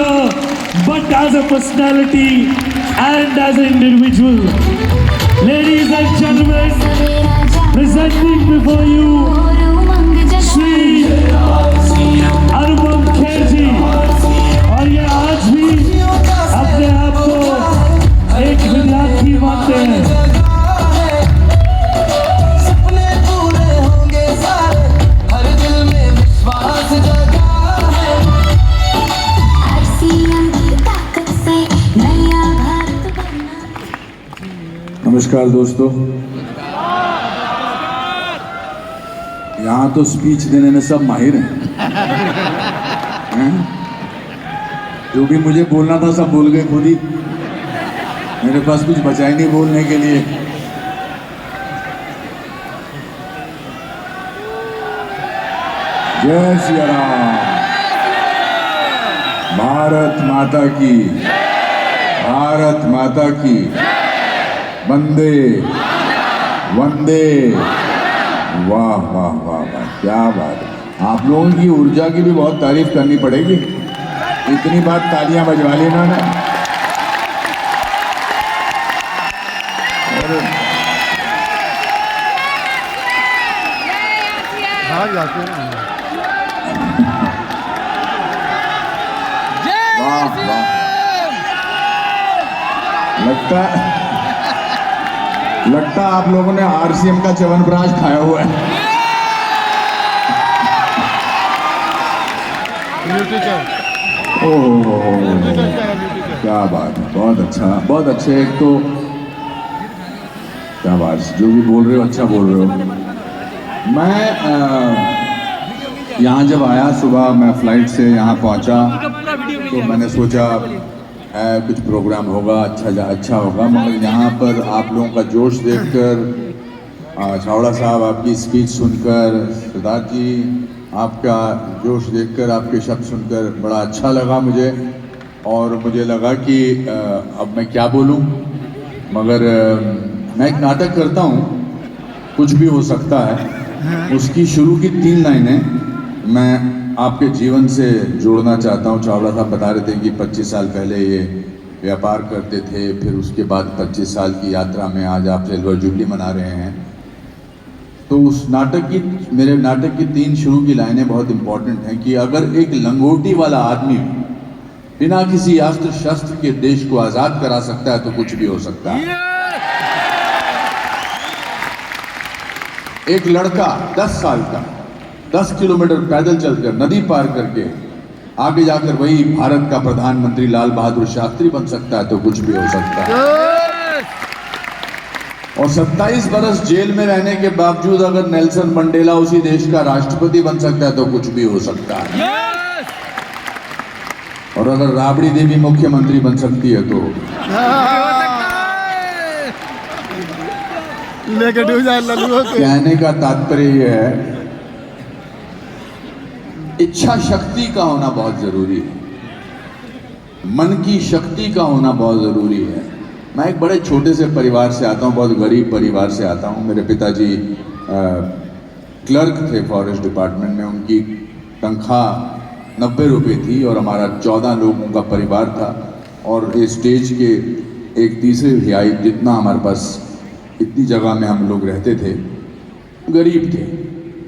actor but as a personality and as an individual. Ladies and gentlemen, presenting before you Shri Anupam Kher ji. और ये आज भी अपने आप को एक विद्यार्थी मानते हैं. सपने पूरे होंगे सारे, हर दिल में विश्वास जगा है. आरसीएम की ताकत से नया भारत बनना. नमस्कार दोस्तों, यहाँ तो स्पीच देने में सब माहिर हैं. जो भी मुझे बोलना था सब बोल गए खुद ही. मेरे पास कुछ बचा ही नहीं बोलने के लिए. जय श्री राम. भारत माता की, भारत माता की. वंदे वंदे. वाह वाह वाह वाह, क्या बात है. आप लोगों की ऊर्जा की भी बहुत तारीफ करनी पड़ेगी. इतनी बात तालियां बजवा ली इन्होंने. वाह वाह. लगता आप लोगों ने आरसीएम का च्यवनप्राश खाया हुआ है. ओह क्या बात है. बहुत अच्छा, बहुत अच्छे. एक तो क्या बात, जो भी बोल रहे हो अच्छा बोल रहे हो. मैं यहाँ जब आया सुबह, मैं फ्लाइट से यहाँ पहुँचा तो मैंने सोचा कुछ प्रोग्राम होगा, अच्छा होगा. मगर यहाँ पर आप लोगों का जोश देखकर, छावड़ा साहब आपकी स्पीच सुनकर, सिद्धार्थ जी आपका जोश देखकर, आपके शब्द सुनकर बड़ा अच्छा लगा मुझे. और मुझे लगा कि अब मैं क्या बोलूं. मगर मैं एक नाटक करता हूं, कुछ भी हो सकता है. उसकी शुरू की 3 लाइनें मैं आपके जीवन से जोड़ना चाहता हूं. चावड़ा साहब बता रहे थे कि 25 साल पहले ये व्यापार करते थे, फिर उसके बाद 25 साल की यात्रा में आज आप सिल्वर जुबली मना रहे हैं. तो उस मेरे नाटक की 3 शुरू की लाइनें बहुत इंपॉर्टेंट हैं कि अगर एक लंगोटी वाला आदमी बिना किसी अस्त्र शस्त्र के देश को आजाद करा सकता है तो कुछ भी हो सकता है. एक लड़का 10 साल का 10 किलोमीटर पैदल चलकर, नदी पार करके आगे जाकर वही भारत का प्रधानमंत्री लाल बहादुर शास्त्री बन सकता है तो कुछ भी हो सकता है. और 27 बरस जेल में रहने के बावजूद अगर नेल्सन मंडेला उसी देश का राष्ट्रपति बन सकता है तो कुछ भी हो सकता है. और अगर राबड़ी देवी मुख्यमंत्री बन सकती है तो कहने का तात्पर्य यह है, इच्छा शक्ति का होना बहुत जरूरी है, मन की शक्ति का होना बहुत जरूरी है. मैं एक बड़े छोटे से परिवार से आता हूँ, बहुत गरीब परिवार से आता हूँ. मेरे पिताजी क्लर्क थे फॉरेस्ट डिपार्टमेंट में. उनकी तनख्वाह 90 रुपये थी और हमारा 14 लोगों का परिवार था. और इस स्टेज के एक तीसरे तिहाई जितना हमारे पास, इतनी जगह में हम लोग रहते थे, गरीब थे.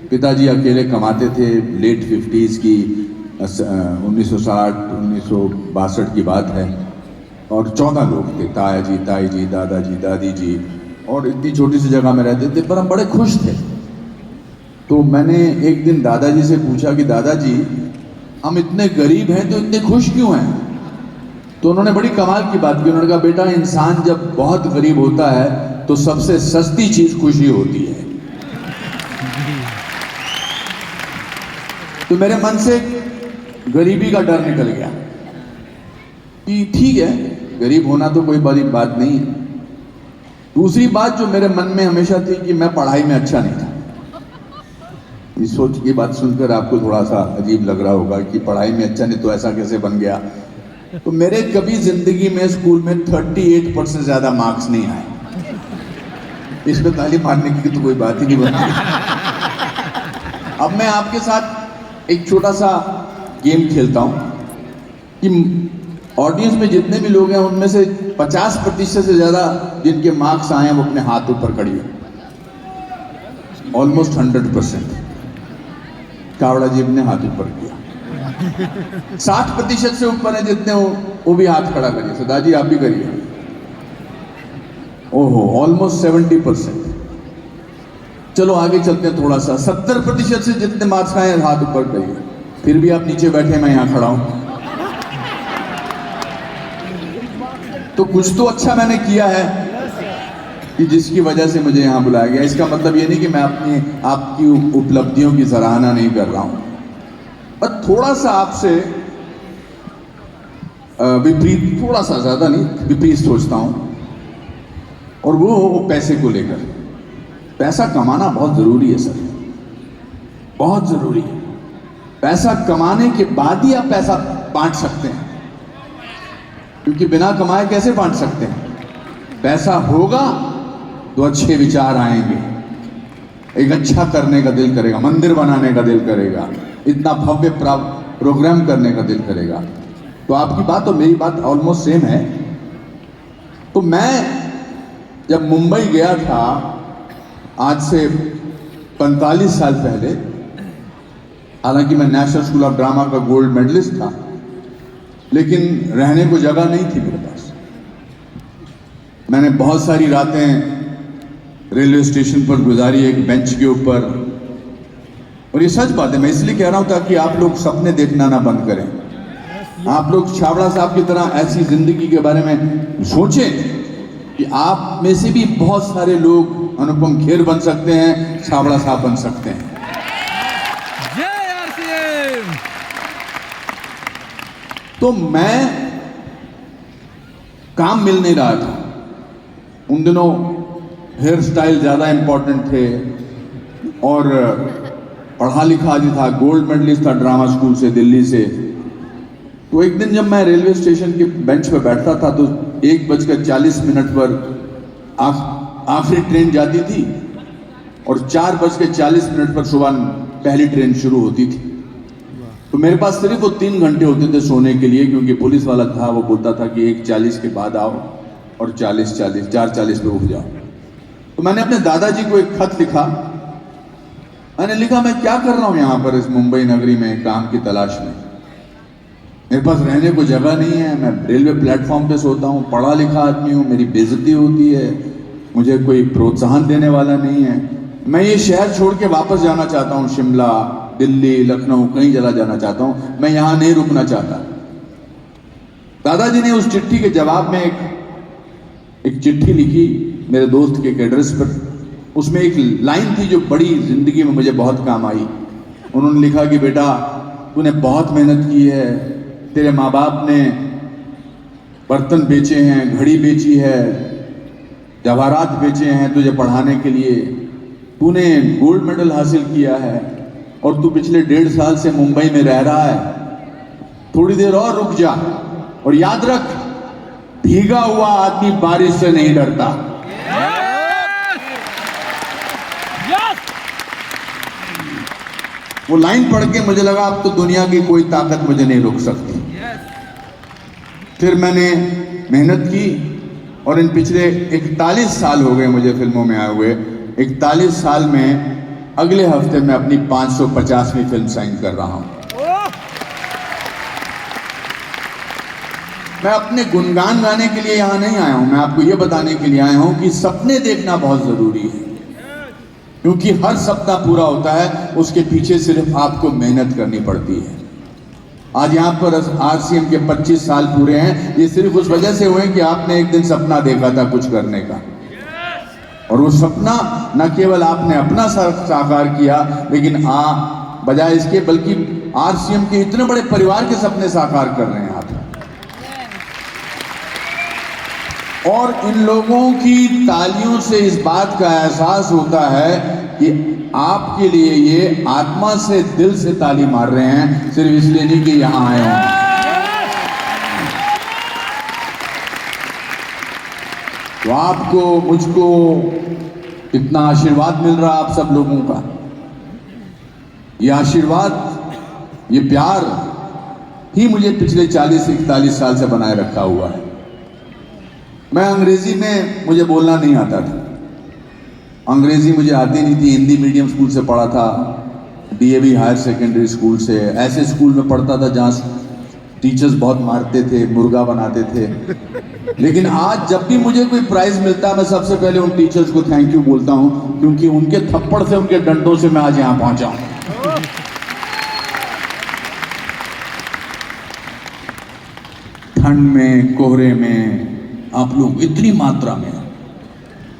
पिताजी अकेले कमाते थे. लेट 50s की 1960-1962 की बात है. और 14 लोग थे, ताया जी, ताई जी, दादाजी, दादी जी. और इतनी छोटी सी जगह में रहते थे, पर हम बड़े खुश थे. तो मैंने एक दिन दादाजी से पूछा कि दादाजी, हम इतने गरीब हैं तो इतने खुश क्यों हैं. तो उन्होंने बड़ी कमाल की बात की. उन्होंने कहा, बेटा इंसान जब बहुत गरीब होता है तो सबसे सस्ती चीज खुशी होती है. तो मेरे मन से गरीबी का डर निकल गया कि ठीक है, गरीब होना तो कोई बड़ी बात नहीं है. दूसरी बात जो मेरे मन में हमेशा थी कि मैं पढ़ाई में अच्छा नहीं था. इस सोच की बात सुनकर आपको थोड़ा सा अजीब लग रहा होगा कि पढ़ाई में अच्छा नहीं तो ऐसा कैसे बन गया. तो मेरे कभी जिंदगी में स्कूल में 38% से ज्यादा मार्क्स नहीं आए. इसमें ताली मारने की तो कोई बात ही नहीं बनती. अब मैं आपके साथ एक छोटा सा गेम खेलता हूं. कि ऑडियंस में जितने भी लोग हैं उनमें से 50% से ज़्यादा जिनके मार्क्स आए हैं वो अपने हाथ ऊपर खड़ी है, ऑलमोस्ट 100%। कावड़ा जी ने हाथ ऊपर किया। 60% से ऊपर है जितने वो भी हाथ खड़ा करिए। सदा जी आप भी करिए। ओहो, ऑलमोस्ट 70%। चलो आगे चलते हैं थोड़ा सा। 70% से जितने मार्क्स आए हाथ ऊपर करिए। फिर भी आप नीचे बैठे, मैं यहां खड़ा हूं, तो कुछ तो अच्छा मैंने किया है कि जिसकी वजह से मुझे यहां बुलाया गया। इसका मतलब ये नहीं कि मैं आपकी उपलब्धियों की सराहना नहीं कर रहा हूं, पर थोड़ा सा आपसे विपरीत, थोड़ा सा, ज्यादा नहीं, विपरीत सोचता हूं। और वो पैसे को लेकर। पैसा कमाना बहुत जरूरी है सर, बहुत जरूरी है। पैसा कमाने के बाद ही आप पैसा बांट सकते हैं, क्योंकि बिना कमाए कैसे बांट सकते हैं? पैसा होगा तो अच्छे विचार आएंगे, एक अच्छा करने का दिल करेगा, मंदिर बनाने का दिल करेगा, इतना भव्य प्रोग्राम करने का दिल करेगा। तो आपकी बात और मेरी बात ऑलमोस्ट सेम है। तो मैं जब मुंबई गया था आज से 45 साल पहले, हालांकि मैं नेशनल स्कूल ऑफ ड्रामा का गोल्ड मेडलिस्ट था, लेकिन रहने को जगह नहीं थी मेरे पास। मैंने बहुत सारी रातें रेलवे स्टेशन पर गुजारी, एक बेंच के ऊपर। और ये सच बात है, मैं इसलिए कह रहा हूं ताकि आप लोग सपने देखना ना बंद करें। आप लोग छाबड़ा साहब की तरह ऐसी जिंदगी के बारे में सोचें कि आप में से भी बहुत सारे लोग अनुपम खेर बन सकते हैं, छाबड़ा साहब बन सकते हैं। जय आरसीएम। तो मैं काम मिल नहीं रहा था उन दिनों, हेयर स्टाइल ज्यादा इंपॉर्टेंट थे और पढ़ा लिखा भी था, गोल्ड मेडलिस्ट था ड्रामा स्कूल से, दिल्ली से। तो एक दिन जब मैं रेलवे स्टेशन के बेंच पर बैठता था तो 1:40 पर आखिरी ट्रेन जाती थी और 4:40 पर सुबह पहली ट्रेन शुरू होती थी। तो मेरे पास सिर्फ वो 3 घंटे होते थे सोने के लिए, क्योंकि पुलिस वाला था, वो बोलता था कि 1:40 के बाद आओ और 4:40 पे उठ जाओ। तो मैंने अपने दादाजी को एक खत लिखा। मैंने लिखा, मैं क्या कर रहा हूं यहां पर इस मुंबई नगरी में काम की तलाश में, मेरे पास रहने को जगह नहीं है, मैं रेलवे प्लेटफॉर्म पे सोता हूँ, पढ़ा लिखा आदमी हूँ, मेरी बेइज्जती होती है, मुझे कोई प्रोत्साहन देने वाला नहीं है, मैं ये शहर छोड़ के वापस जाना चाहता हूँ, शिमला, दिल्ली, लखनऊ, कहीं चला जाना चाहता हूँ, मैं यहाँ नहीं रुकना चाहता। दादाजी ने उस चिट्ठी के जवाब में एक चिट्ठी लिखी मेरे दोस्त के एड्रेस पर। उसमें एक लाइन थी जो बड़ी जिंदगी में मुझे बहुत काम आई। उन्होंने लिखा कि बेटा, तूने बहुत मेहनत की है, तेरे माँ बाप ने बर्तन बेचे हैं, घड़ी बेची है, जवाहरात बेचे हैं तुझे पढ़ाने के लिए, तूने गोल्ड मेडल हासिल किया है और तू पिछले 1.5 साल से मुंबई में रह रहा है, थोड़ी देर और रुक जा और याद रख, भीगा हुआ आदमी बारिश से नहीं डरता। वो लाइन पढ़ के मुझे लगा अब तो दुनिया की कोई ताकत मुझे नहीं रोक सकती। फिर मैंने मेहनत की और इन पिछले 41 साल हो गए मुझे फिल्मों में आए हुए। 41 साल में अगले हफ्ते मैं अपनी 550वीं फिल्म साइन कर रहा हूं। मैं अपने गुणगान गाने के लिए यहां नहीं आया हूं, मैं आपको यह बताने के लिए आया हूं कि सपने देखना बहुत जरूरी है, क्योंकि हर सपना पूरा होता है उसके पीछे सिर्फ आपको मेहनत करनी पड़ती है। आज यहाँ पर आरसीएम के 25 साल पूरे हैं, ये सिर्फ उस वजह से हुए कि आपने एक दिन सपना देखा था कुछ करने का, और वो सपना न केवल आपने अपना साकार किया, लेकिन बजाय इसके बल्कि आरसीएम के इतने बड़े परिवार के सपने साकार कर रहे हैं आप। और इन लोगों की तालियों से इस बात का एहसास होता है कि आपके लिए ये आत्मा से, दिल से ताली मार रहे हैं, सिर्फ इसलिए नहीं कि यहां आए हैं। तो आपको, मुझको इतना आशीर्वाद मिल रहा आप सब लोगों का, ये आशीर्वाद, ये प्यार ही मुझे पिछले 40-41 साल से बनाए रखा हुआ है। मैं अंग्रेजी में मुझे बोलना नहीं आता था, अंग्रेजी मुझे आती नहीं थी। हिंदी मीडियम स्कूल से पढ़ा था, डीएवी हायर सेकेंडरी स्कूल से, ऐसे स्कूल में पढ़ता था जहाँ टीचर्स बहुत मारते थे, मुर्गा बनाते थे। लेकिन आज जब भी मुझे कोई प्राइज मिलता है, मैं सबसे पहले उन टीचर्स को थैंक यू बोलता हूँ, क्योंकि उनके थप्पड़ से, उनके डंडों से मैं आज यहाँ पहुंचा हूं। ठंड में, कोहरे में आप लोग इतनी मात्रा में,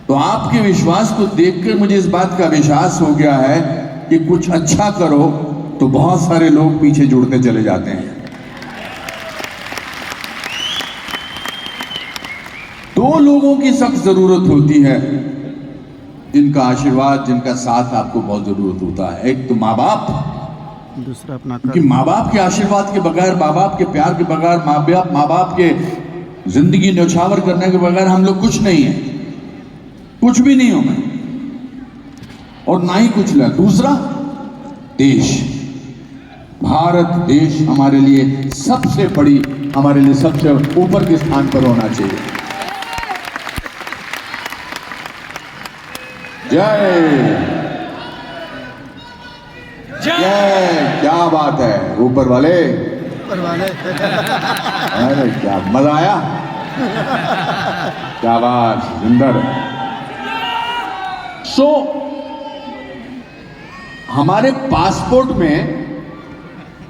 तो आपके विश्वास को देखकर मुझे इस बात का विश्वास हो गया है कि कुछ अच्छा करो तो बहुत सारे लोग पीछे जुड़ते चले जाते हैं। दो लोगों की सख्त जरूरत होती है, जिनका आशीर्वाद, जिनका साथ आपको बहुत जरूरत होता है। एक तो माँ बाप, दूसरा अपना क्योंकि माँ बाप के आशीर्वाद के बगैर, माँ बाप के प्यार के बगैर, माँ बाप के जिंदगी न्यौछावर करने के बगैर हम लोग कुछ नहीं है, कुछ भी नहीं हो मैं, और ना ही कुछ ला। दूसरा देश, भारत देश हमारे लिए सबसे बड़ी, हमारे लिए सबसे ऊपर के स्थान पर होना चाहिए। जय जय, क्या बात है ऊपर वाले, अरे क्या मजा आया, क्या बात, सुंदर। सो हमारे पासपोर्ट में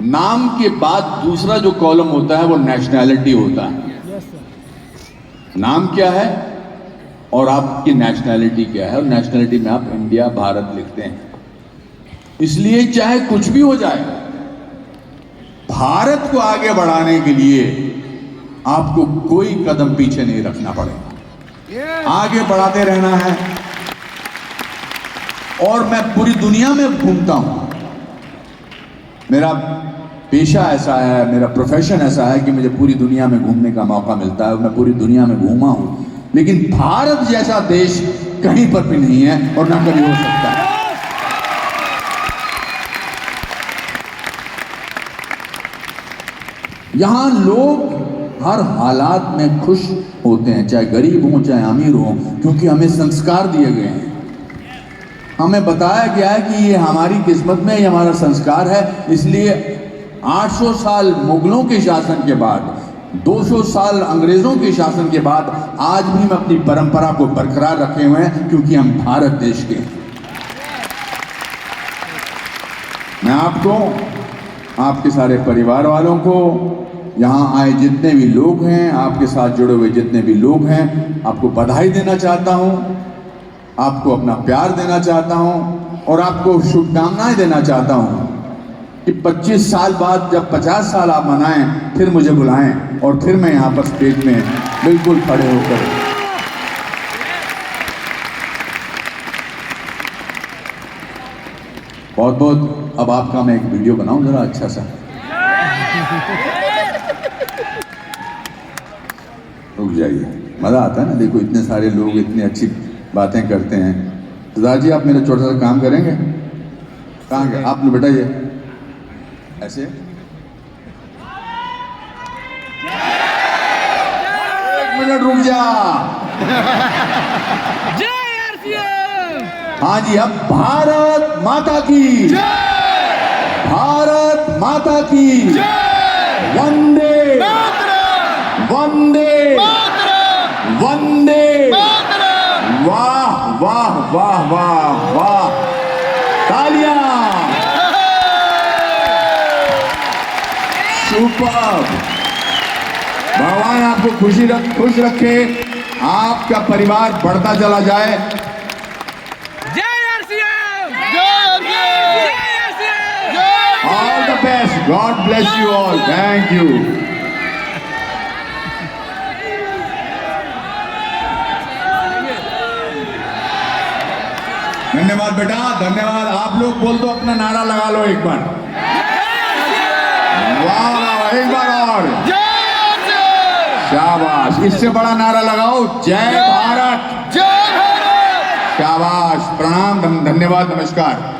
नाम के बाद दूसरा जो कॉलम होता है वो नेशनैलिटी होता है। नाम क्या है और आपकी नेशनैलिटी क्या है, और नेशनैलिटी में आप इंडिया, भारत लिखते हैं। इसलिए चाहे कुछ भी हो जाए, भारत को आगे बढ़ाने के लिए आपको कोई कदम पीछे नहीं रखना पड़ेगा, आगे बढ़ाते रहना है। और मैं पूरी दुनिया में घूमता हूं, मेरा पेशा ऐसा है, मेरा प्रोफेशन ऐसा है कि मुझे पूरी दुनिया में घूमने का मौका मिलता है। मैं पूरी दुनिया में घूमा हूं, लेकिन भारत जैसा देश कहीं पर भी नहीं है और ना कभी हो सकता है। यहां लोग हर हालात में खुश होते हैं, चाहे गरीब हो चाहे अमीर हो, क्योंकि हमें संस्कार दिए गए हैं, हमें बताया गया है कि ये हमारी किस्मत में, ये हमारा संस्कार है। इसलिए 800 साल मुगलों के शासन के बाद, 200 साल अंग्रेजों के शासन के बाद, आज भी हम अपनी परंपरा को बरकरार रखे हुए हैं, क्योंकि हम भारत देश के हैं। मैं आपको, आपके सारे परिवार वालों को, यहाँ आए जितने भी लोग हैं, आपके साथ जुड़े हुए जितने भी लोग हैं, आपको बधाई देना चाहता हूँ, आपको अपना प्यार देना चाहता हूँ, और आपको शुभकामनाएं देना चाहता हूँ कि 25 साल बाद जब 50 साल आप मनाएं, फिर मुझे बुलाएं और फिर मैं यहाँ पर स्टेज में बिल्कुल खड़े होकर बहुत बहुत। अब आपका मैं एक वीडियो बनाऊं जरा अच्छा सा, रुक जाइए, मजा आता है ना, देखो इतने सारे लोग इतनी अच्छी बातें करते हैं। सरदार जी आप मेरा छोटा सा काम करेंगे? कहाँ गए आप लोग बेटा? ये ऐसे एक मिनट रुक जा। हाँ जी, अब भारत माता की, भारत माता की, वंदे वंदे वंदे। वाह वाह वाह वाह वाह, तालियां, सुपर। भगवान आपको खुश रखे, आपका परिवार बढ़ता चला जाए। All the best. God bless you all. Thank you. धन्यवाद बेटा, धन्यवाद। आप लोग बोल दो, अपना नारा लगा लो एक बार। वाह, एक बार और। शाबाश, इससे बड़ा नारा लगाओ, जय भारत, जय भारत। शाबाश, प्रणाम, धन्यवाद, नमस्कार।